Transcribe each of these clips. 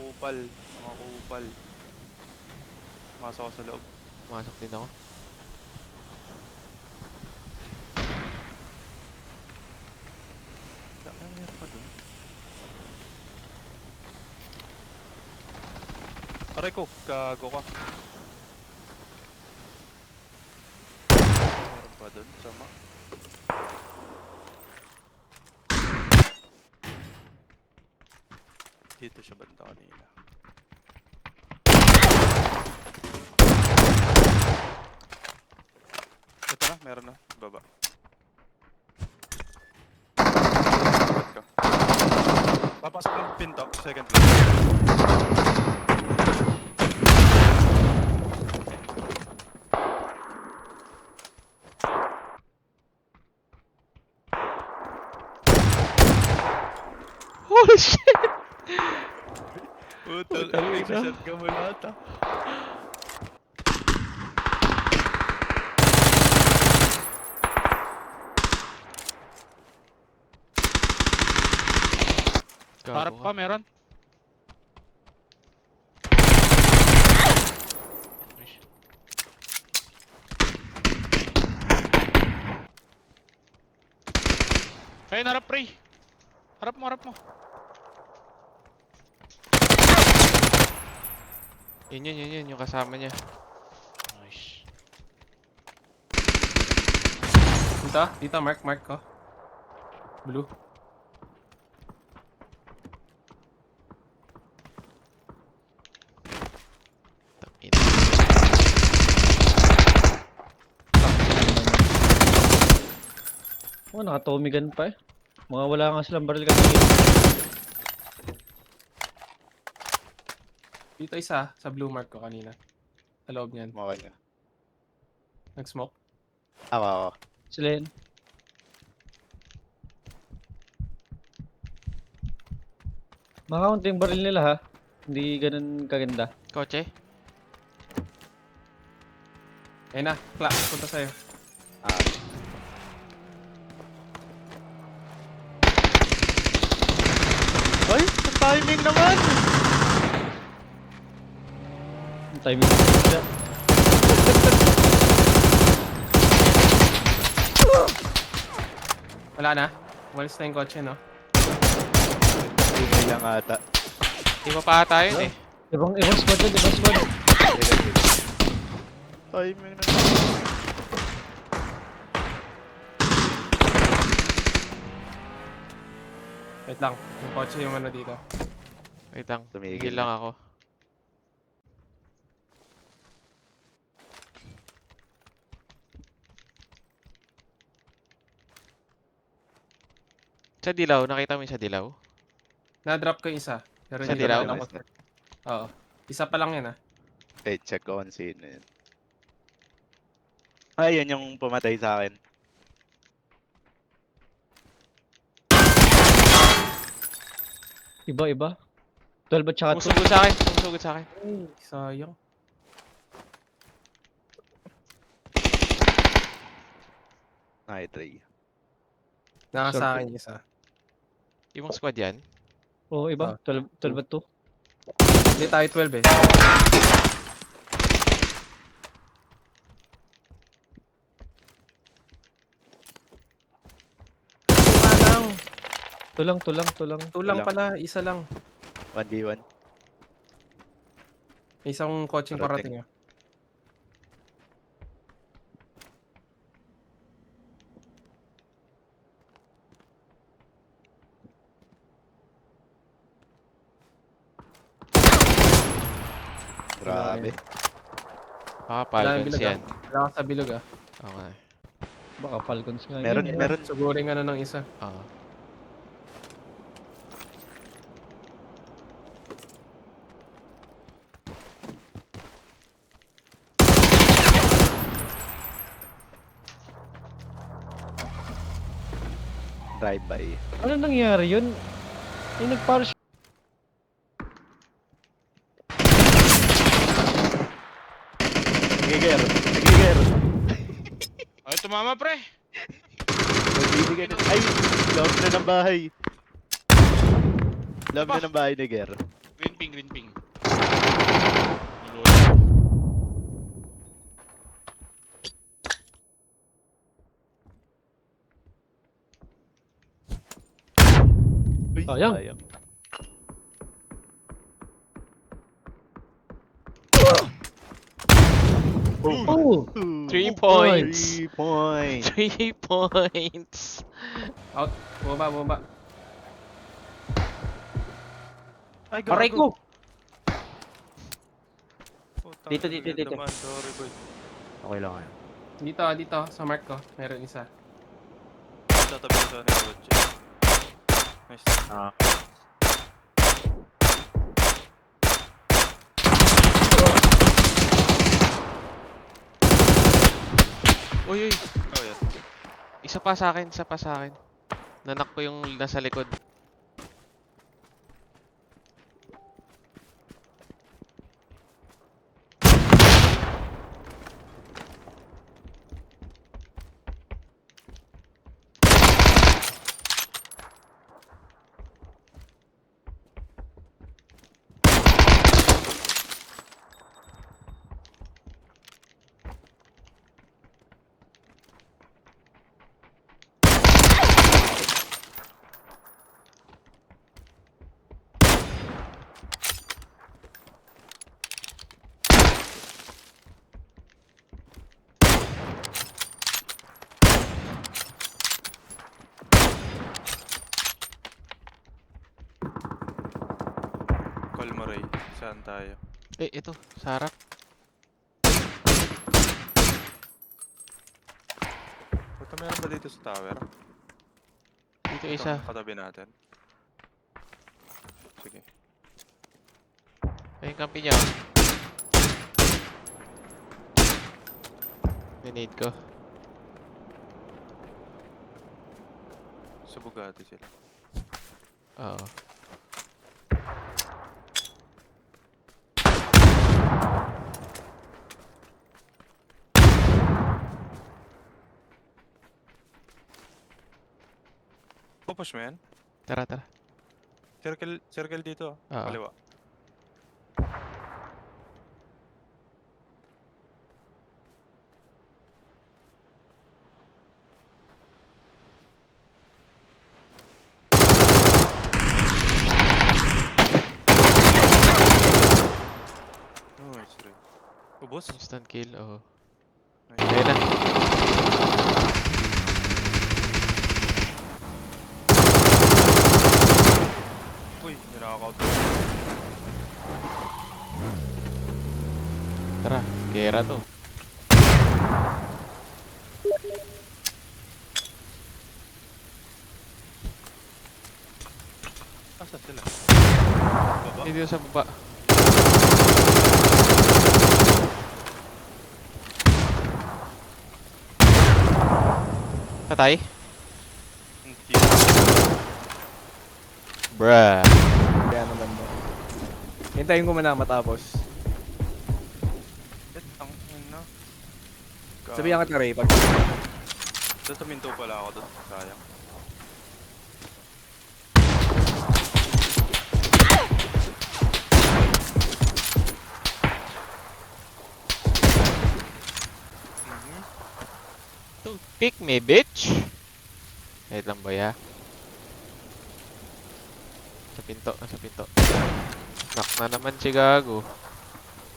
kupal. Mga kupal. Masok ako sa loob. Pumasok din ako. Meron pa dun. Aray ko, gago ka. Meron pa dun, sama. Dito siya banda kanina. Ito na, meron na. Baba. Ba't ka? Papasok ng pinto, second floor. Holy shit! Utol, Putang ay, ina. shot ka mo lahat ah. Gago Harap ka. pa, meron. Uy, Ayun, harap, pre. Harap mo, harap mo. yun, yung kasama niya. Nice. Dito, mark ko. Blue. Tangin. Oh, naka-Tommy gun pa eh. Mga wala nga silang baril kasi. Dito isa, sa blue mark ko kanina. Sa loob niyan. Okay. Nag-smoke. Oo. Sila yun. Makakunti yung baril nila ha. Hindi ganun kaganda. Kotse? Ayun na, punta sa'yo. Ah, Ay! Ang timing naman! Ang timing nila. Wala na. Walis na yung kotse, no? hindi lang ata. Di pa pa ata yun eh. Ibang squad yun, ibang squad. Timing na. Wait lang. Yung kotse yung ano dito. Wait lang. Tumigil Tumigil na. lang ako. Sa dilaw, nakita mo yung sa dilaw? Na-drop ko yung isa. Pero Sa hindi ko dilaw? na ako. Oo. Isa pa lang yun, ah. Eh, check ko kung sino yun. Ay, yun yung pumatay sa akin. Iba. 12 at saka 2. Sumusugod sa akin. Sumusugod sa akin. Ay, sayang. Nakitry. Naka Sorry. sa akin yung isa. Ibang squad yan. Oo, iba. 12 at 2. Hindi tayo 12 eh. Wala lang. Tulang. Tulang Tulang. pala. Isa lang. 1v1. May isang coaching Parating. parating, ah. Grabe. Ah, Wala Falcons bilog, yan. Wala ka sa bilog, ah. Okay. Baka Falcons nga. Meron, yun, eh. meron. Sugurin ano ng isa. Ah. Drive-by. Ano nangyari yun? Yung nag-parachute. Nagiger. Nagiger. Ay, tumama, pre. Nagbibigay na. Ay! Loob na ng bahay. Loob na ng bahay ni Ger. Win ping, green ping. Lolo. Uy, Sayang. Oh! 3 points. 3 points. 3 points. Out. Bumaba, bumaba. Ay, Aray ko! Putang Dito, ina, dito, dito. naman. Sorry, boy. Okay lang kayo. Dito, sa mark ko. Meron isa. Tatabi ko sa kotse. Nice. Ah. Uy, uy. Oh, yeah. Isa pa sa akin, isa pa sa akin. Nanak ko yung nasa likod. Call mo, Ray. Saan tayo? Eh, ito. Sa harap. Puta, meron ba dito sa tower? Dito Ito, isa. katabi natin. Sige. Ayun, kampi niya. Ninade ko. Sa Bugatti sila. Oo. Pupush mo yan? Tara, tara. Circle dito. Oo. Kaliwa. Nice, Ray. Ubos? Instant kill, oo. Nice. Ayun na. Uy, hindi nakaka-out. Tara, gera to. Asan sila? Baba? Dito sa baba. Patay? Hindi. Bruh. Kaya naman mo. Hintayin ko muna matapos. Ang ina. Sabihan ka Ray, pag Tataminto pala ako doon. Sayang. Pick me, bitch! Wait lang boy ha. Sa pinto, nasa pinto. Knock na naman si Gago.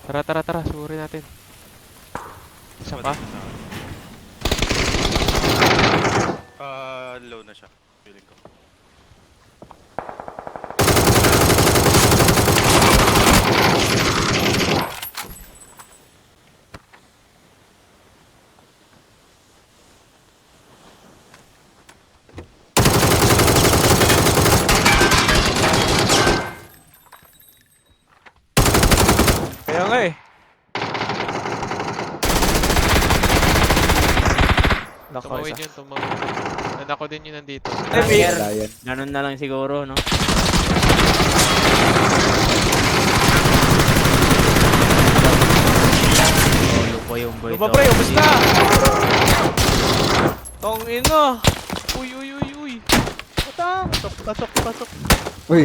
Tara, tara, tara. Suri natin. Isa pa. Low na siya. Feeling ko. kaya nga eh. Nako Tumawid isa. yun, tumawid. Nanako din yun nandito. Eh, may- Wala yan. Ganun na lang siguro, no? Solo po yung boy. Lupa pre, ubus na! Tong ino! Uy, uy, uy, uy! Pasok, pasok, pasok. Uy,